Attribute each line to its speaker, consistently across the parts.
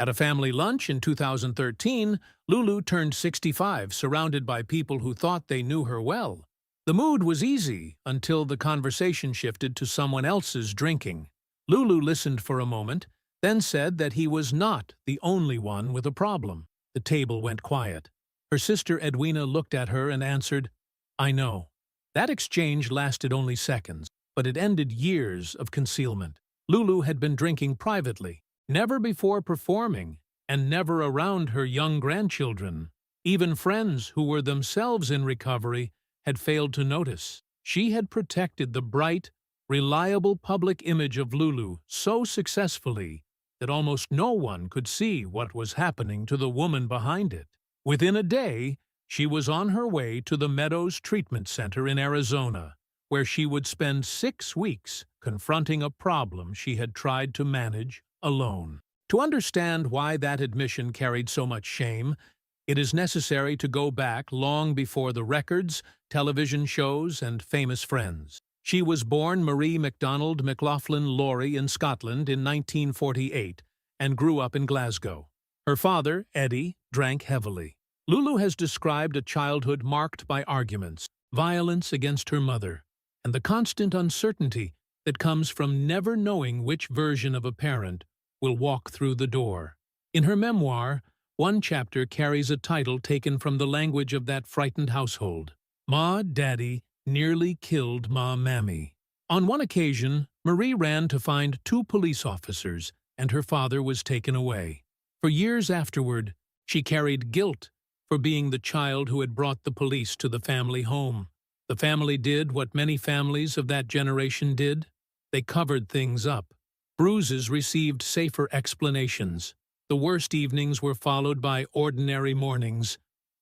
Speaker 1: At a family lunch in 2013, Lulu turned 65, surrounded by people who thought they knew her well. The mood was easy until the conversation shifted to someone else's drinking. Lulu listened for a moment, then said that he was not the only one with a problem. The table went quiet. Her sister Edwina looked at her and answered, "I know." That exchange lasted only seconds, but it ended years of concealment. Lulu had been drinking privately, never before performing, and never around her young grandchildren. Even friends who were themselves in recovery had failed to notice. She had protected the bright, reliable public image of Lulu so successfully that almost no one could see what was happening to the woman behind it. Within a day, she was on her way to the Meadows Treatment Center in Arizona, where she would spend 6 weeks confronting a problem she had tried to manage alone. To understand why that admission carried so much shame, it is necessary to go back long before the records, television shows, and famous friends. She was born Marie MacDonald McLaughlin Laurie in Scotland in 1948 and grew up in Glasgow. Her father, Eddie, drank heavily. Lulu has described a childhood marked by arguments, violence against her mother, and the constant uncertainty that comes from never knowing which version of a parent will walk through the door. In her memoir, one chapter carries a title taken from the language of that frightened household. Ma Daddy nearly killed Ma Mammy. On one occasion, Marie ran to find 2 police officers, and her father was taken away. For years afterward, she carried guilt for being the child who had brought the police to the family home. The family did what many families of that generation did. They covered things up. Bruises received safer explanations. The worst evenings were followed by ordinary mornings.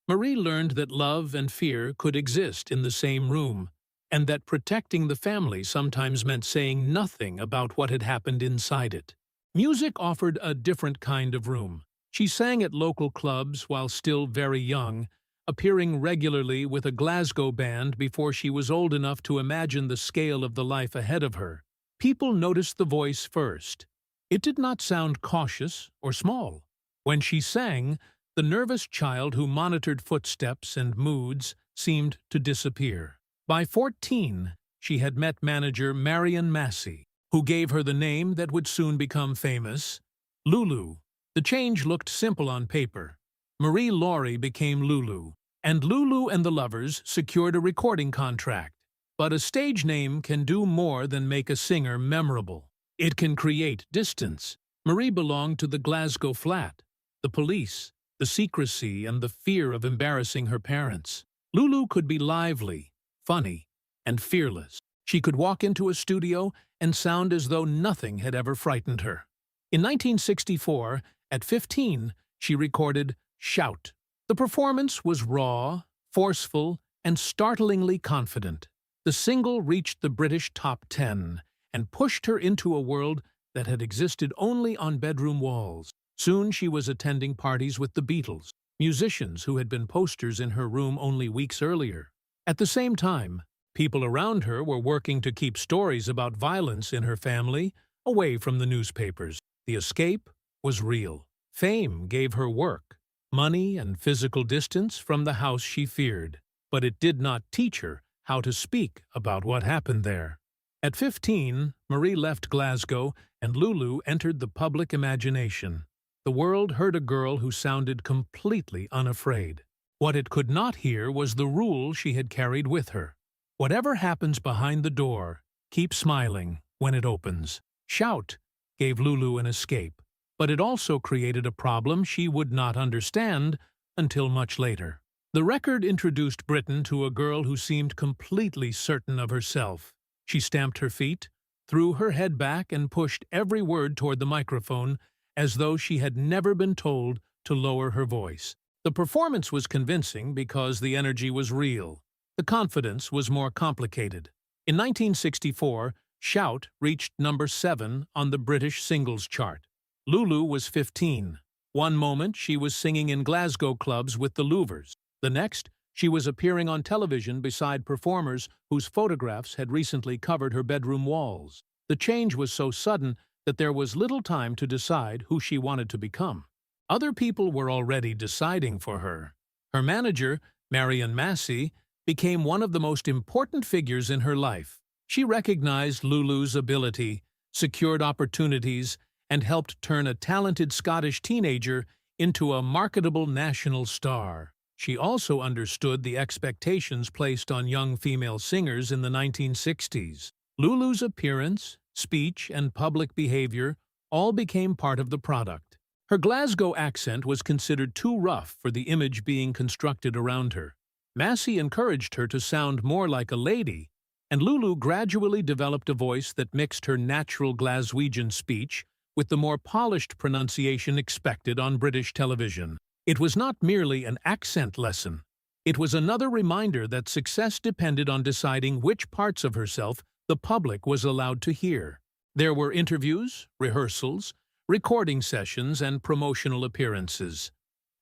Speaker 1: Marie learned that love and fear could exist in the same room, and that protecting the family sometimes meant saying nothing about what had happened inside it. Music offered a different kind of room. She sang at local clubs while still very young, appearing regularly with a Glasgow band before she was old enough to imagine the scale of the life ahead of her. People noticed the voice first. It did not sound cautious or small. When she sang, the nervous child who monitored footsteps and moods seemed to disappear. By 14, she had met manager Marion Massey, who gave her the name that would soon become famous, Lulu. The change looked simple on paper. Marie Laurie became Lulu, and Lulu and the Lovers secured a recording contract. But a stage name can do more than make a singer memorable. It can create distance. Marie belonged to the Glasgow flat, the police, the secrecy, and the fear of embarrassing her parents. Lulu could be lively, funny, and fearless. She could walk into a studio and sound as though nothing had ever frightened her. In 1964, at 15, she recorded Shout. The performance was raw, forceful, and startlingly confident. The single reached the British top 10 and pushed her into a world that had existed only on bedroom walls. Soon she was attending parties with the Beatles, musicians who had been posters in her room only weeks earlier. At the same time, people around her were working to keep stories about violence in her family away from the newspapers. The escape was real. Fame gave her work, money, and physical distance from the house she feared. But it did not teach her how to speak about what happened there. At 15, Marie left Glasgow and Lulu entered the public imagination. The world heard a girl who sounded completely unafraid. What it could not hear was the rule she had carried with her. Whatever happens behind the door, keep smiling when it opens. Shout gave Lulu an escape, but it also created a problem she would not understand until much later. The record introduced Britain to a girl who seemed completely certain of herself. She stamped her feet, threw her head back, and pushed every word toward the microphone as though she had never been told to lower her voice. The performance was convincing because the energy was real. The confidence was more complicated. In 1964, Shout reached number 7 on the British singles chart. Lulu was 15. One moment she was singing in Glasgow clubs with the Louvers. The next, she was appearing on television beside performers whose photographs had recently covered her bedroom walls. The change was so sudden that there was little time to decide who she wanted to become. Other people were already deciding for her. Her manager, Marion Massey, became one of the most important figures in her life. She recognized Lulu's ability, secured opportunities, and helped turn a talented Scottish teenager into a marketable national star. She also understood the expectations placed on young female singers in the 1960s. Lulu's appearance, speech, and public behavior all became part of the product. Her Glasgow accent was considered too rough for the image being constructed around her. Massey encouraged her to sound more like a lady, and Lulu gradually developed a voice that mixed her natural Glaswegian speech with the more polished pronunciation expected on British television. It was not merely an accent lesson. It was another reminder that success depended on deciding which parts of herself the public was allowed to hear. There were interviews, rehearsals, recording sessions, and promotional appearances.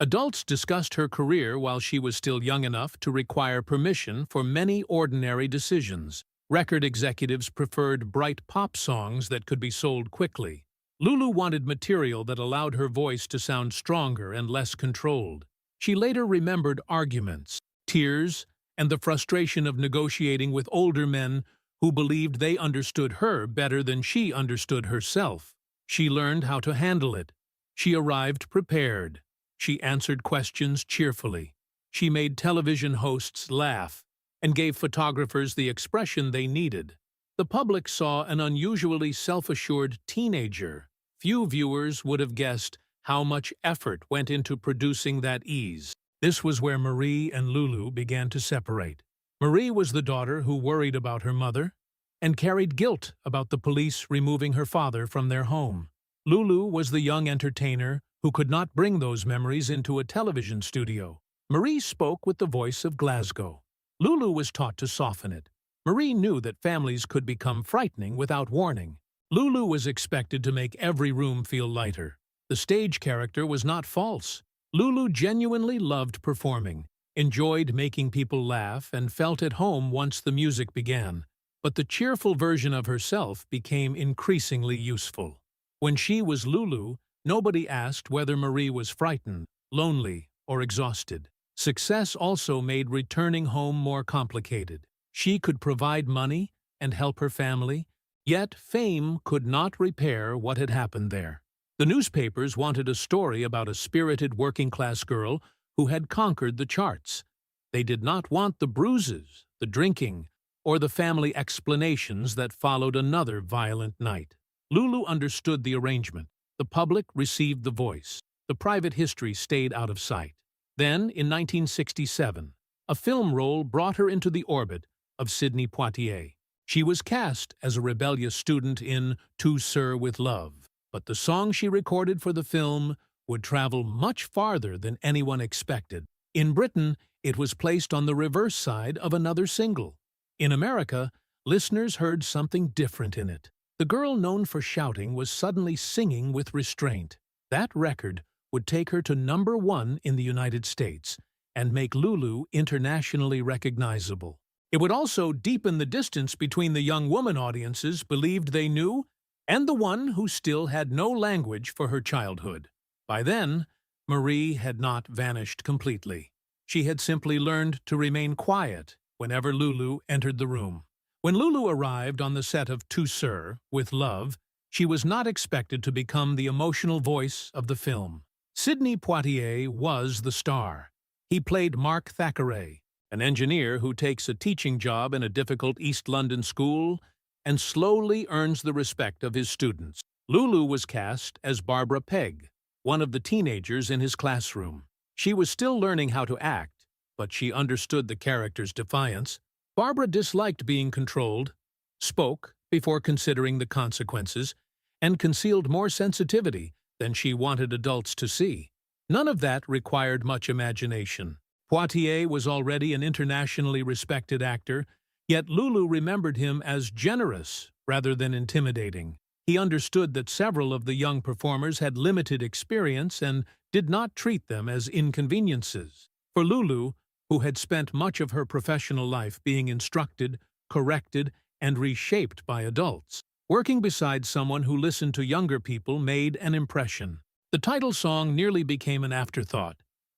Speaker 1: Adults discussed her career while she was still young enough to require permission for many ordinary decisions. Record executives preferred bright pop songs that could be sold quickly. Lulu wanted material that allowed her voice to sound stronger and less controlled. She later remembered arguments, tears, and the frustration of negotiating with older men who believed they understood her better than she understood herself. She learned how to handle it. She arrived prepared. She answered questions cheerfully. She made television hosts laugh and gave photographers the expression they needed. The public saw an unusually self-assured teenager. Few viewers would have guessed how much effort went into producing that ease. This was where Marie and Lulu began to separate. Marie was the daughter who worried about her mother and carried guilt about the police removing her father from their home. Lulu was the young entertainer who could not bring those memories into a television studio. Marie spoke with the voice of Glasgow. Lulu was taught to soften it. Marie knew that families could become frightening without warning. Lulu was expected to make every room feel lighter. The stage character was not false. Lulu genuinely loved performing, enjoyed making people laugh, and felt at home once the music began. But the cheerful version of herself became increasingly useful. When she was Lulu, nobody asked whether Marie was frightened, lonely, or exhausted. Success also made returning home more complicated. She could provide money and help her family, yet fame could not repair what had happened there. The newspapers wanted a story about a spirited working-class girl who had conquered the charts. They did not want the bruises, the drinking, or the family explanations that followed another violent night. Lulu understood the arrangement. The public received the voice. The private history stayed out of sight. Then, in 1967, a film role brought her into the orbit of Sidney Poitier. She was cast as a rebellious student in To Sir with Love, but the song she recorded for the film would travel much farther than anyone expected. In Britain, it was placed on the reverse side of another single. In America, listeners heard something different in it. The girl known for shouting was suddenly singing with restraint. That record would take her to #1 in the United States and make Lulu internationally recognizable. It would also deepen the distance between the young woman audiences believed they knew and the one who still had no language for her childhood. By then, Marie had not vanished completely. She had simply learned to remain quiet whenever Lulu entered the room. When Lulu arrived on the set of To Sir with Love, she was not expected to become the emotional voice of the film. Sidney Poitier was the star. He played Mark Thackeray, an engineer who takes a teaching job in a difficult East London school and slowly earns the respect of his students. Lulu was cast as Barbara Pegg, one of the teenagers in his classroom. She was still learning how to act, but she understood the character's defiance. Barbara disliked being controlled, spoke before considering the consequences, and concealed more sensitivity than she wanted adults to see. None of that required much imagination. Poitier was already an internationally respected actor, yet Lulu remembered him as generous rather than intimidating. He understood that several of the young performers had limited experience and did not treat them as inconveniences. For Lulu, who had spent much of her professional life being instructed, corrected, and reshaped by adults, Working beside someone who listened to younger people made an impression. The title song nearly became an afterthought.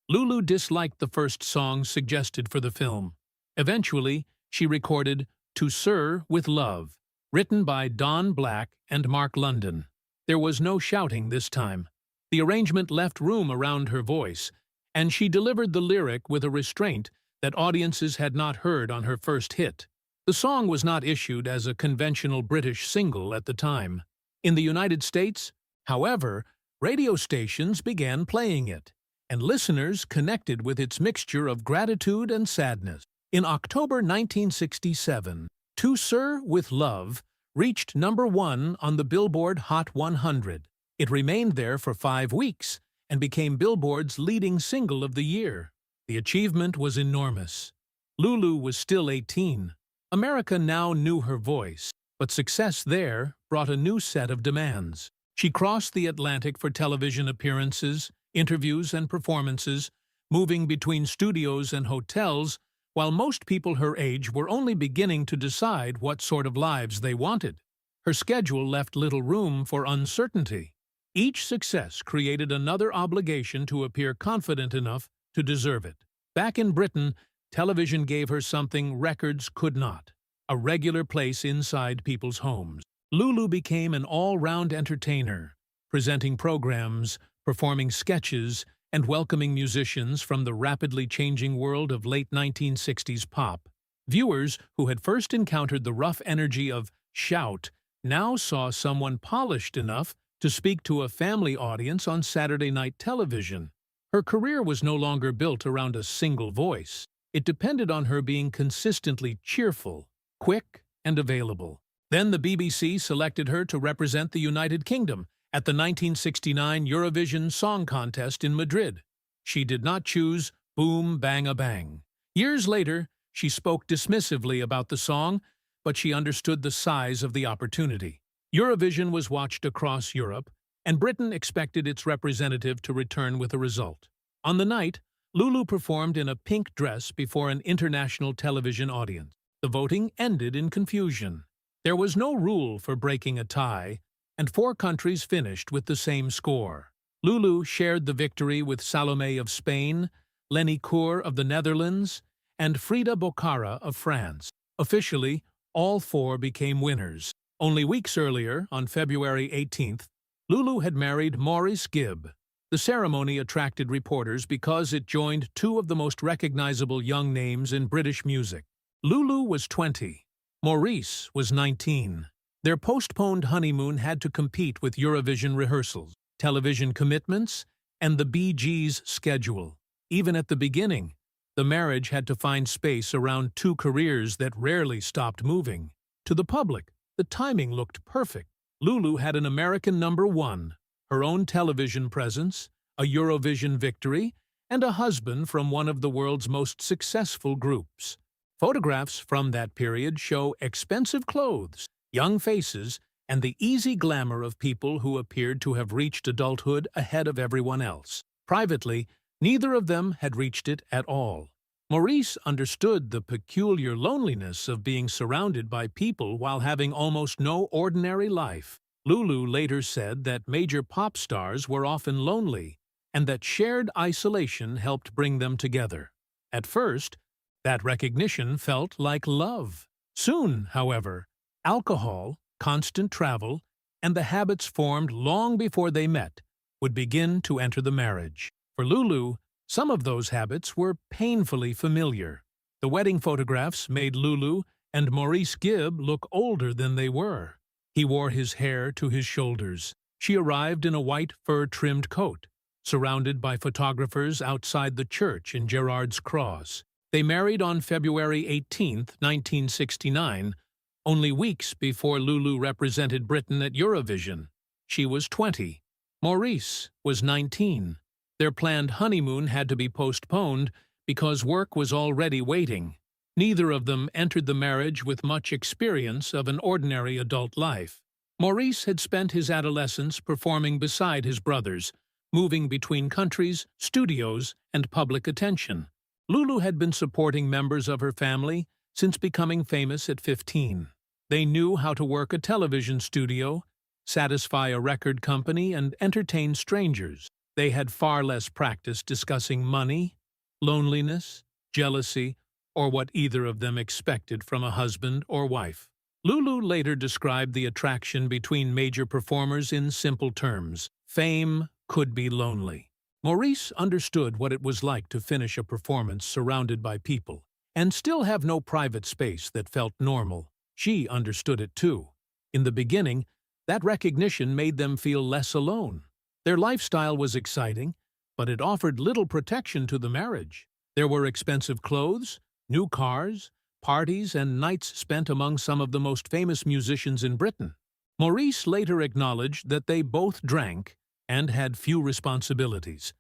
Speaker 1: Lulu disliked the first song suggested for the film. Eventually, she recorded To Sir with Love, written by Don Black and Mark London. There was no shouting this time. The arrangement left room around her voice, and she delivered the lyric with a restraint that audiences had not heard on her first hit. The song was not issued as a conventional British single at the time. In the United States, however, radio stations began playing it, and listeners connected with its mixture of gratitude and sadness. In October 1967, To Sir with Love reached #1 on the Billboard Hot 100. It remained there for 5 weeks and became Billboard's leading single of the year. The achievement was enormous. Lulu was still 18. America now knew her voice, but success there brought a new set of demands. She crossed the Atlantic for television appearances, interviews, and performances, moving between studios and hotels, while most people her age were only beginning to decide what sort of lives they wanted. Her schedule left little room for uncertainty. Each success created another obligation to appear confident enough to deserve it. Back in Britain, television gave her something records could not: a regular place inside people's homes. Lulu became an all-round entertainer, presenting programs, performing sketches, and welcoming musicians from the rapidly changing world of late 1960s pop. Viewers who had first encountered the rough energy of Shout now saw someone polished enough to speak to a family audience on Saturday night television. Her career was no longer built around a single voice. It depended on her being consistently cheerful, quick, and available. Then the BBC selected her to represent the United Kingdom at the 1969 Eurovision Song Contest in Madrid. She did not choose Boom Bang a Bang. Years later, she spoke dismissively about the song, but she understood the size of the opportunity. Eurovision was watched across Europe, and Britain expected its representative to return with a result. On the night, Lulu performed in a pink dress before an international television audience. The voting ended in confusion. There was no rule for breaking a tie, and 4 countries finished with the same score. Lulu shared the victory with Salome of Spain, Lenny Koer of the Netherlands, and Frida Bocara of France. Officially, all 4 became winners. Only weeks earlier, on February 18th, Lulu had married Maurice Gibb. The ceremony attracted reporters because it joined 2 of the most recognizable young names in British music. Lulu was 20. Maurice was 19. Their postponed honeymoon had to compete with Eurovision rehearsals, television commitments, and the Bee Gees' schedule. Even at the beginning, the marriage had to find space around 2 careers that rarely stopped moving. To the public, the timing looked perfect. Lulu had an American #1, her own television presence, a Eurovision victory, and a husband from one of the world's most successful groups. Photographs from that period show expensive clothes, young faces, and the easy glamour of people who appeared to have reached adulthood ahead of everyone else. Privately, neither of them had reached it at all. Maurice understood the peculiar loneliness of being surrounded by people while having almost no ordinary life. Lulu later said that major pop stars were often lonely, and that shared isolation helped bring them together. At first, that recognition felt like love. Soon, however, alcohol, constant travel, and the habits formed long before they met would begin to enter the marriage. For Lulu, some of those habits were painfully familiar. The wedding photographs made Lulu and Maurice Gibb look older than they were. He wore his hair to his shoulders. She arrived in a white fur-trimmed coat, surrounded by photographers outside the church in Gerrard's Cross. They married on February 18, 1969, only weeks before Lulu represented Britain at Eurovision. She was 20. Maurice was 19. Their planned honeymoon had to be postponed because work was already waiting. Neither of them entered the marriage with much experience of an ordinary adult life. Maurice had spent his adolescence performing beside his brothers, moving between countries, studios, and public attention. Lulu had been supporting members of her family since becoming famous at 15. They knew how to work a television studio, satisfy a record company, and entertain strangers. They had far less practice discussing money, loneliness, jealousy, or what either of them expected from a husband or wife. Lulu later described the attraction between major performers in simple terms. Fame could be lonely. Maurice understood what it was like to finish a performance surrounded by people and still have no private space that felt normal. She understood it too. In the beginning, that recognition made them feel less alone. Their lifestyle was exciting, but it offered little protection to the marriage. There were expensive clothes, new cars, parties, and nights spent among some of the most famous musicians in Britain. Maurice later acknowledged that they both drank and had few responsibilities,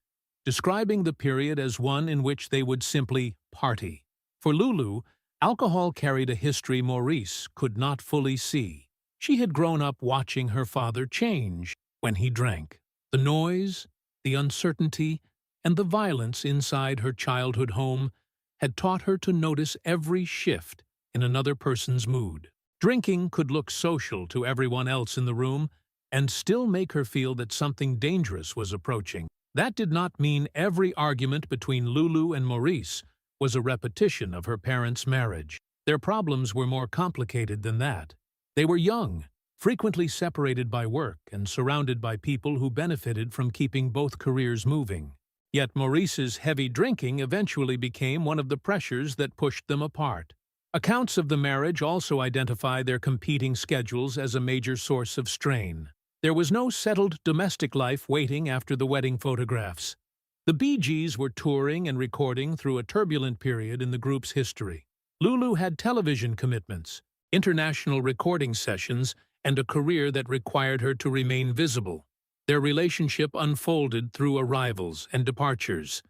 Speaker 1: describing the period as one in which they would simply party. For Lulu, alcohol carried a history Maurice could not fully see. She had grown up watching her father change when he drank. The noise, the uncertainty, and the violence inside her childhood home had taught her to notice every shift in another person's mood. Drinking could look social to everyone else in the room and still make her feel that something dangerous was approaching. That did not mean every argument between Lulu and Maurice was a repetition of her parents' marriage. Their problems were more complicated than that. They were young, frequently separated by work and surrounded by people who benefited from keeping both careers moving. Yet Maurice's heavy drinking eventually became one of the pressures that pushed them apart. Accounts of the marriage also identify their competing schedules as a major source of strain. There was no settled domestic life waiting after the wedding photographs. The Bee Gees were touring and recording through a turbulent period in the group's history. Lulu had television commitments, international recording sessions, and a career that required her to remain visible. Their relationship unfolded through arrivals and departures.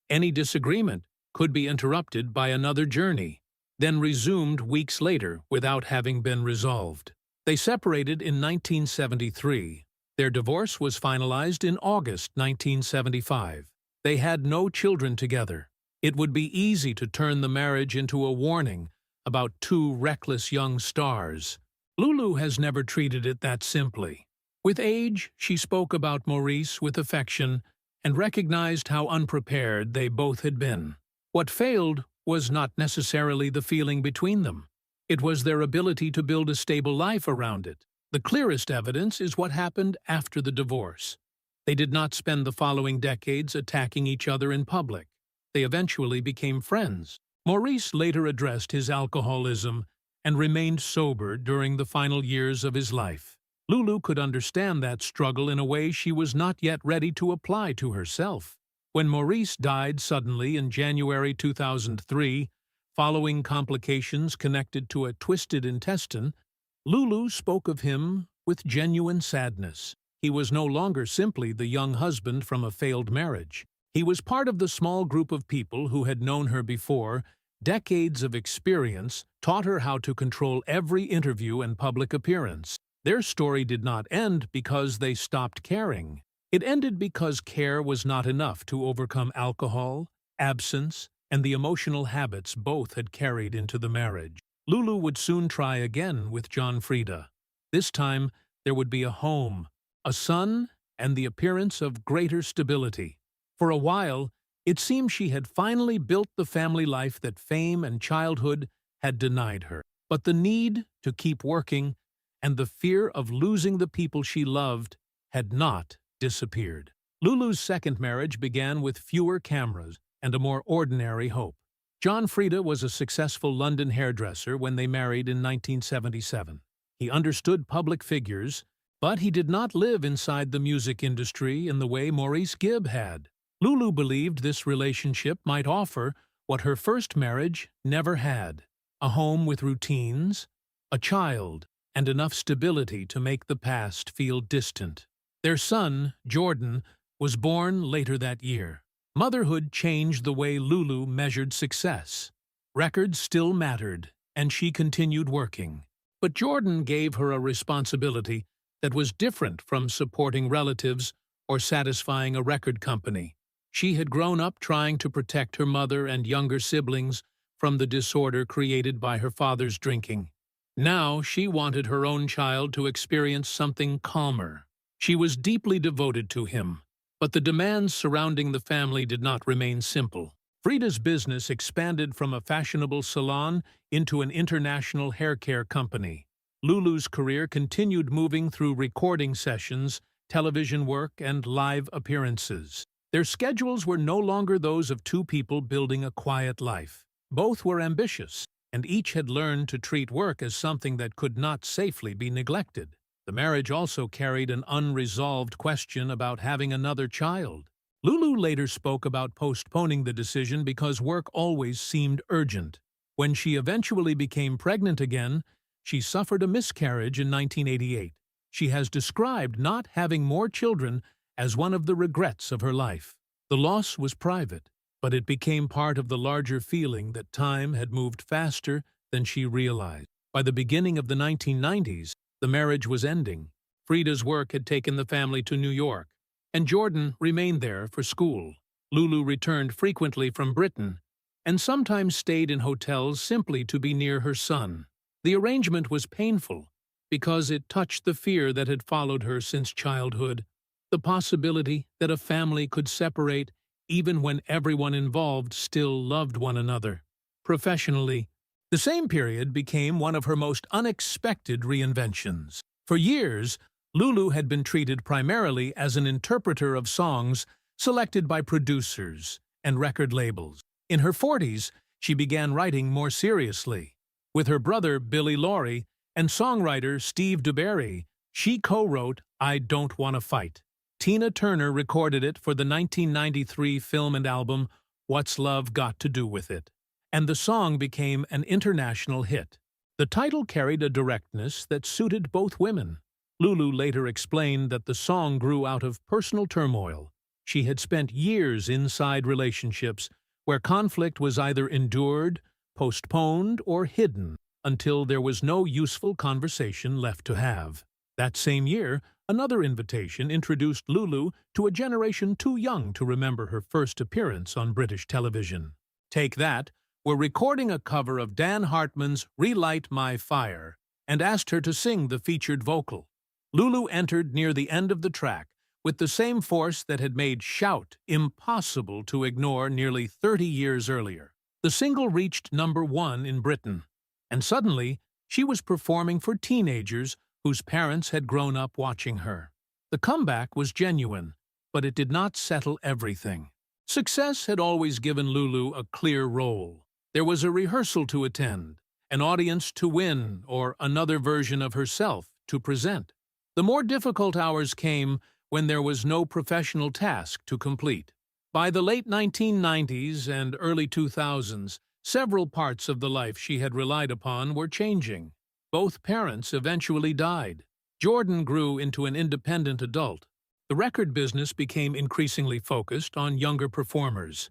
Speaker 1: Any disagreement could be interrupted by another journey, then resumed weeks later without having been resolved. They separated in 1973. Their divorce was finalized in August 1975. They had no children together. It would be easy to turn the marriage into a warning about two reckless young stars. Lulu has never treated it that simply. With age, she spoke about Maurice with affection and recognized how unprepared they both had been. What failed was not necessarily the feeling between them. It was their ability to build a stable life around it. The clearest evidence is what happened after the divorce. They did not spend the following decades attacking each other in public. They eventually became friends. Maurice later addressed his alcoholism and remained sober during the final years of his life. Lulu could understand that struggle in a way she was not yet ready to apply to herself. When Maurice died suddenly in January 2003, following complications connected to a twisted intestine, Lulu spoke of him with genuine sadness. He was no longer simply the young husband from a failed marriage. He was part of the small group of people who had known her before. Decades of experience taught her how to control every interview and public appearance. Their story did not end because they stopped caring. It ended because care was not enough to overcome alcohol, absence, and the emotional habits both had carried into the marriage. Lulu would soon try again with John Frieda. This time, there would be a home, a son, and the appearance of greater stability. For a while, it seemed she had finally built the family life that fame and childhood had denied her. But the need to keep working and the fear of losing the people she loved had not disappeared. Lulu's second marriage began with fewer cameras and a more ordinary hope. John Frieda was a successful London hairdresser when they married in 1977. He understood public figures, but he did not live inside the music industry in the way Maurice Gibb had. Lulu believed this relationship might offer what her first marriage never had: a home with routines, a child, and enough stability to make the past feel distant. Their son, Jordan, was born later that year. Motherhood changed the way Lulu measured success. Records still mattered, and she continued working. But Jordan gave her a responsibility that was different from supporting relatives or satisfying a record company. She had grown up trying to protect her mother and younger siblings from the disorder created by her father's drinking. Now she wanted her own child to experience something calmer. She was deeply devoted to him, but the demands surrounding the family did not remain simple. Frida's business expanded from a fashionable salon into an international hair care company. Lulu's career continued moving through recording sessions, television work, and live appearances. Their schedules were no longer those of two people building a quiet life. Both were ambitious, and each had learned to treat work as something that could not safely be neglected. The marriage also carried an unresolved question about having another child. Lulu later spoke about postponing the decision because work always seemed urgent. When she eventually became pregnant again, she suffered a miscarriage in 1988. She has described not having more children as one of the regrets of her life. The loss was private, but it became part of the larger feeling that time had moved faster than she realized. By the beginning of the 1990s, the marriage was ending. Frida's work had taken the family to New York, and Jordan remained there for school. Lulu returned frequently from Britain and sometimes stayed in hotels simply to be near her son. The arrangement was painful because it touched the fear that had followed her since childhood, the possibility that a family could separate even when everyone involved still loved one another. Professionally, the same period became one of her most unexpected reinventions. For years, Lulu had been treated primarily as an interpreter of songs selected by producers and record labels. In her 40s, she began writing more seriously. With her brother Billy Laurie and songwriter Steve DuBarry, she co-wrote I Don't Wanna Fight. Tina Turner recorded it for the 1993 film and album What's Love Got to Do with It, and the song became an international hit. The title carried a directness that suited both women. Lulu later explained that the song grew out of personal turmoil. She had spent years inside relationships where conflict was either endured, postponed, or hidden until there was no useful conversation left to have. That same year, another invitation introduced Lulu to a generation too young to remember her first appearance on British television. Take That were recording a cover of Dan Hartman's Relight My Fire and asked her to sing the featured vocal. Lulu entered near the end of the track with the same force that had made Shout impossible to ignore nearly 30 years earlier. The single reached #1 in Britain, and suddenly she was performing for teenagers whose parents had grown up watching her. The comeback was genuine, but it did not settle everything. Success had always given Lulu a clear role. There was a rehearsal to attend, an audience to win, or another version of herself to present. The more difficult hours came when there was no professional task to complete. By the late 1990s and early 2000s, several parts of the life she had relied upon were changing. Both parents eventually died. Jordan grew into an independent adult. The record business became increasingly focused on younger performers.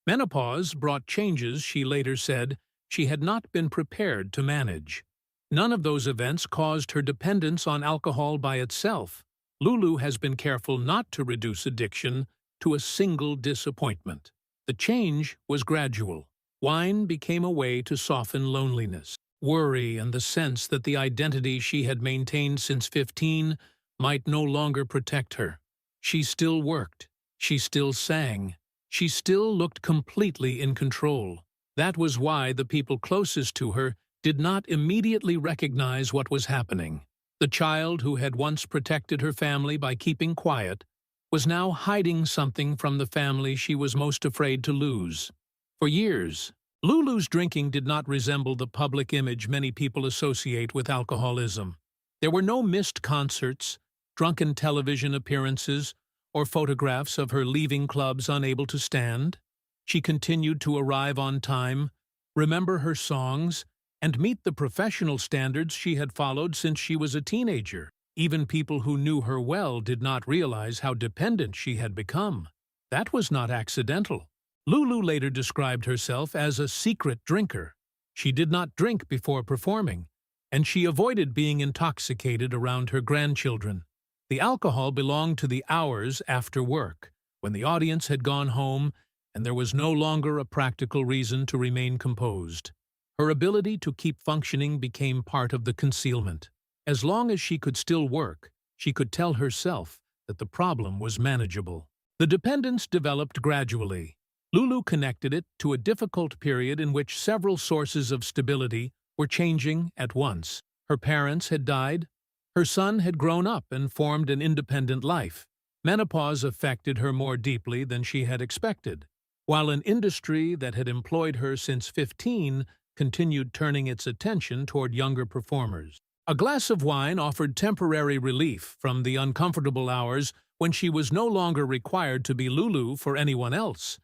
Speaker 1: Menopause brought changes she later said she had not been prepared to manage. None of those events caused her dependence on alcohol by itself. Lulu has been careful not to reduce addiction to a single disappointment. The change was gradual. Wine became a way to soften loneliness, worry, and the sense that the identity she had maintained since 15 might no longer protect her. She still worked. She still sang. She still looked completely in control. That was why the people closest to her did not immediately recognize what was happening. The child who had once protected her family by keeping quiet was now hiding something from the family she was most afraid to lose. For years, Lulu's drinking did not resemble the public image many people associate with alcoholism. There were no missed concerts, drunken television appearances, or photographs of her leaving clubs unable to stand. She continued to arrive on time, remember her songs, and meet the professional standards she had followed since she was a teenager. Even people who knew her well did not realize how dependent she had become. That was not accidental. Lulu later described herself as a secret drinker. She did not drink before performing, and she avoided being intoxicated around her grandchildren. The alcohol belonged to the hours after work, when the audience had gone home and there was no longer a practical reason to remain composed. Her ability to keep functioning became part of the concealment. As long as she could still work, she could tell herself that the problem was manageable. The dependence developed gradually. Lulu connected it to a difficult period in which several sources of stability were changing at once. Her parents had died. Her son had grown up and formed an independent life. Menopause affected her more deeply than she had expected, while an industry that had employed her since 15 continued turning its attention toward younger performers. A glass of wine offered temporary relief from the uncomfortable hours when she was no longer required to be Lulu for anyone else.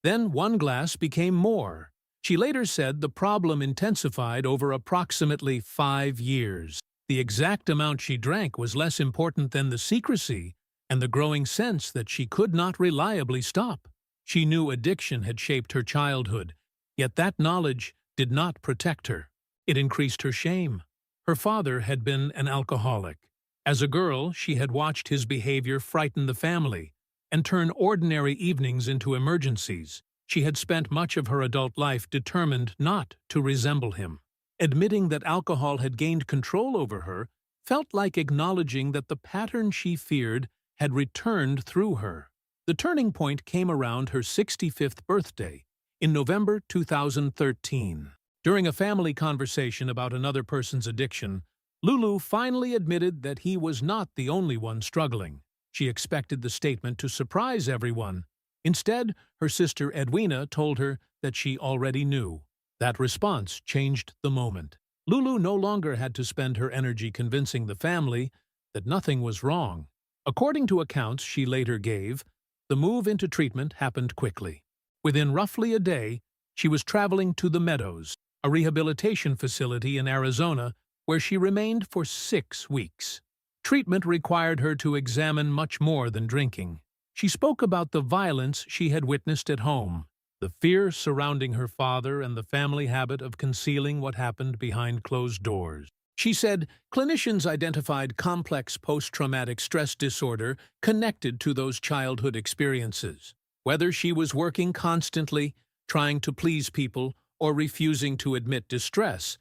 Speaker 1: Then one glass became more. She later said the problem intensified over approximately 5 years. The exact amount she drank was less important than the secrecy and the growing sense that she could not reliably stop. She knew addiction had shaped her childhood, yet that knowledge did not protect her. It increased her shame. Her father had been an alcoholic. As a girl, she had watched his behavior frighten the family and turn ordinary evenings into emergencies. She had spent much of her adult life determined not to resemble him. Admitting that alcohol had gained control over her felt like acknowledging that the pattern she feared had returned through her. The turning point came around her 65th birthday, in November 2013. During a family conversation about another person's addiction, Lulu finally admitted that he was not the only one struggling. She expected the statement to surprise everyone. Instead, her sister Edwina told her that she already knew. That response changed the moment. Lulu no longer had to spend her energy convincing the family that nothing was wrong. According to accounts she later gave, the move into treatment happened quickly. Within roughly a day, she was traveling to the Meadows, a rehabilitation facility in Arizona, where she remained for 6 weeks. Treatment required her to examine much more than drinking. She spoke about the violence she had witnessed at home, the fear surrounding her father, and the family habit of concealing what happened behind closed doors. She said clinicians identified complex post-traumatic stress disorder connected to those childhood experiences. Whether she was working constantly, trying to please people, or refusing to admit distress,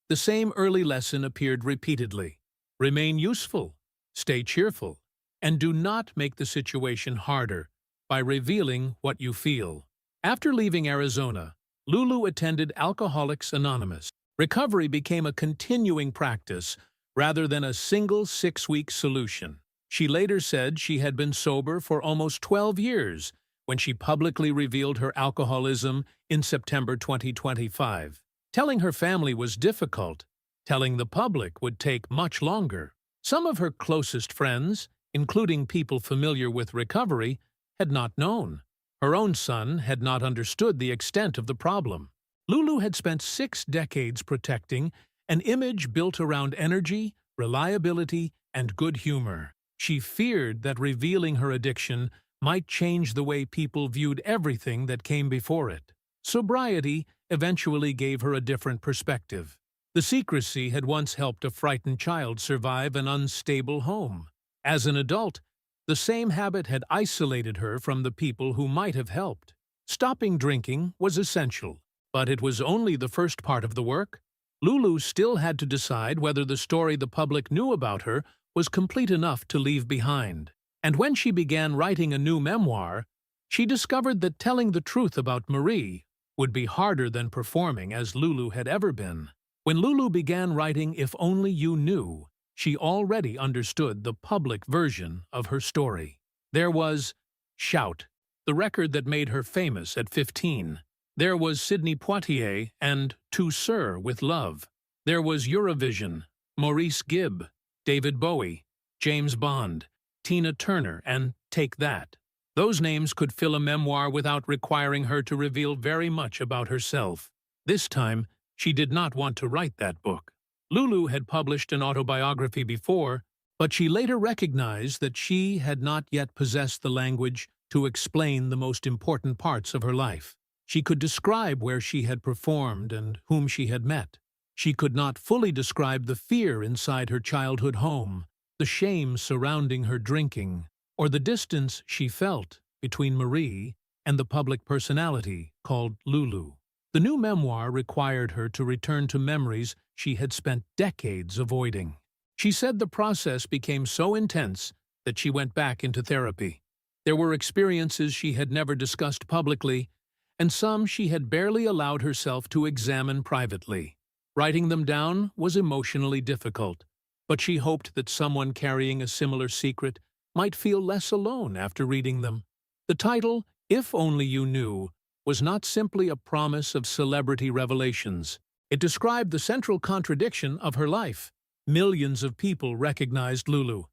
Speaker 1: the same early lesson appeared repeatedly. Remain useful, stay cheerful, and do not make the situation harder by revealing what you feel. After leaving Arizona, Lulu attended Alcoholics Anonymous. Recovery became a continuing practice rather than a single 6-week solution. She later said she had been sober for almost 12 years when she publicly revealed her alcoholism in September 2025. Telling her family was difficult. Telling the public would take much longer. Some of her closest friends, including people familiar with recovery, had not known. Her own son had not understood the extent of the problem. Lulu had spent 6 decades protecting an image built around energy, reliability, and good humor. She feared that revealing her addiction might change the way people viewed everything that came before it. Sobriety eventually gave her a different perspective. The secrecy had once helped a frightened child survive an unstable home. As an adult, the same habit had isolated her from the people who might have helped. Stopping drinking was essential, but it was only the first part of the work. Lulu still had to decide whether the story the public knew about her was complete enough to leave behind. And when she began writing a new memoir, she discovered that telling the truth about Marie would be harder than performing as Lulu had ever been. When Lulu began writing If Only You Knew, she already understood the public version of her story. There was Shout, the record that made her famous at 15. There was Sidney Poitier and To Sir with Love. There was Eurovision, Maurice Gibb, David Bowie, James Bond, Tina Turner, and Take That. Those names could fill a memoir without requiring her to reveal very much about herself. This time, she did not want to write that book. Lulu had published an autobiography before, but she later recognized that she had not yet possessed the language to explain the most important parts of her life. She could describe where she had performed and whom she had met. She could not fully describe the fear inside her childhood home, the shame surrounding her drinking, or the distance she felt between Marie and the public personality called Lulu. The new memoir required her to return to memories she had spent decades avoiding. She said the process became so intense that she went back into therapy. There were experiences she had never discussed publicly, and some she had barely allowed herself to examine privately. Writing them down was emotionally difficult, but she hoped that someone carrying a similar secret might feel less alone after reading them. The title, If Only You Knew, was not simply a promise of celebrity revelations. It described the central contradiction of her life. Millions of people recognized Lulu.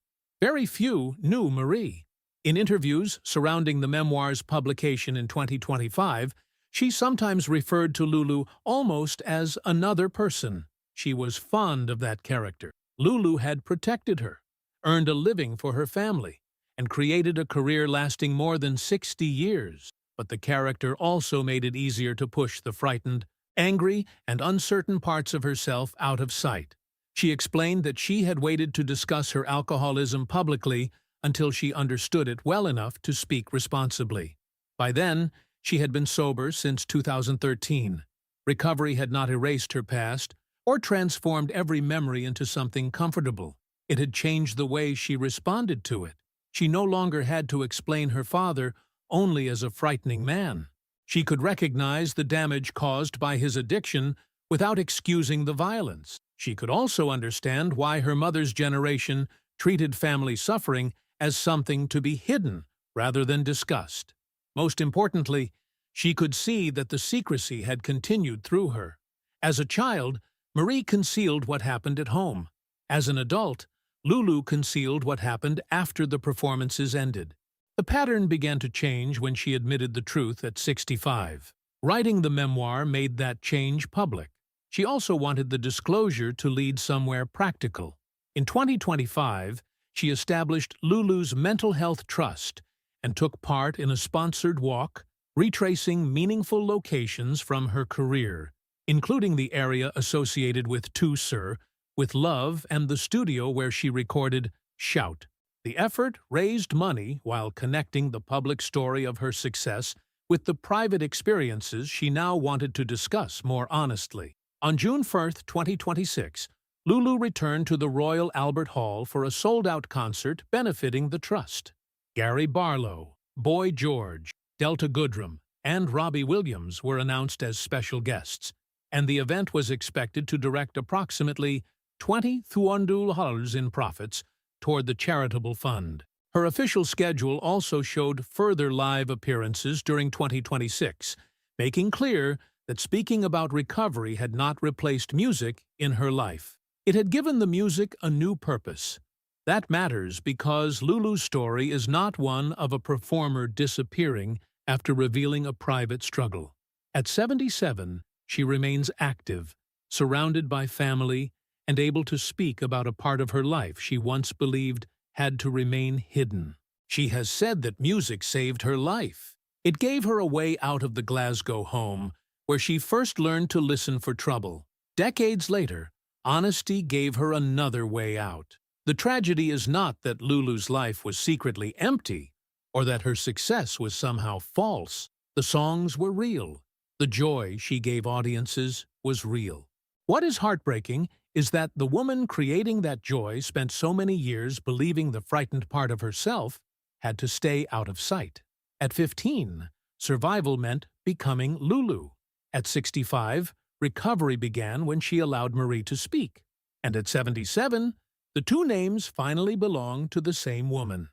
Speaker 1: Very few knew Marie. In interviews surrounding the memoir's publication in 2025, she sometimes referred to Lulu almost as another person. She was fond of that character. Lulu had protected her, earned a living for her family, and created a career lasting more than 60 years. But the character also made it easier to push the frightened, angry, and uncertain parts of herself out of sight. She explained that she had waited to discuss her alcoholism publicly until she understood it well enough to speak responsibly. By then, she had been sober since 2013. Recovery had not erased her past or transformed every memory into something comfortable. It had changed the way she responded to it. She no longer had to explain her father only as a frightening man. She could recognize the damage caused by his addiction without excusing the violence. She could also understand why her mother's generation treated family suffering as something to be hidden rather than discussed. Most importantly, she could see that the secrecy had continued through her. As a child, Marie concealed what happened at home. As an adult, Lulu concealed what happened after the performances ended. The pattern began to change when she admitted the truth at 65. Writing the memoir made that change public. She also wanted the disclosure to lead somewhere practical. In 2025, she established Lulu's Mental Health Trust and took part in a sponsored walk, retracing meaningful locations from her career, including the area associated with Two Sir, with Love, and the studio where she recorded Shout. The effort raised money while connecting the public story of her success with the private experiences she now wanted to discuss more honestly. On June 1, 2026, Lulu returned to the Royal Albert Hall for a sold-out concert benefiting the Trust. Gary Barlow, Boy George, Delta Goodrem, and Robbie Williams were announced as special guests, and the event was expected to direct approximately $20,000 in profits toward the charitable fund. Her official schedule also showed further live appearances during 2026, making clear that speaking about recovery had not replaced music in her life. It had given the music a new purpose. That matters because Lulu's story is not one of a performer disappearing after revealing a private struggle. At 77, she remains active, surrounded by family, and able to speak about a part of her life she once believed had to remain hidden. She has said that music saved her life. It gave her a way out of the Glasgow home, where she first learned to listen for trouble. Decades later, honesty gave her another way out. The tragedy is not that Lulu's life was secretly empty, or that her success was somehow false. The songs were real. The joy she gave audiences was real. What is heartbreaking is that the woman creating that joy spent so many years believing the frightened part of herself had to stay out of sight. At 15, survival meant becoming Lulu. At 65, recovery began when she allowed Marie to speak. And at 77, the two names finally belonged to the same woman.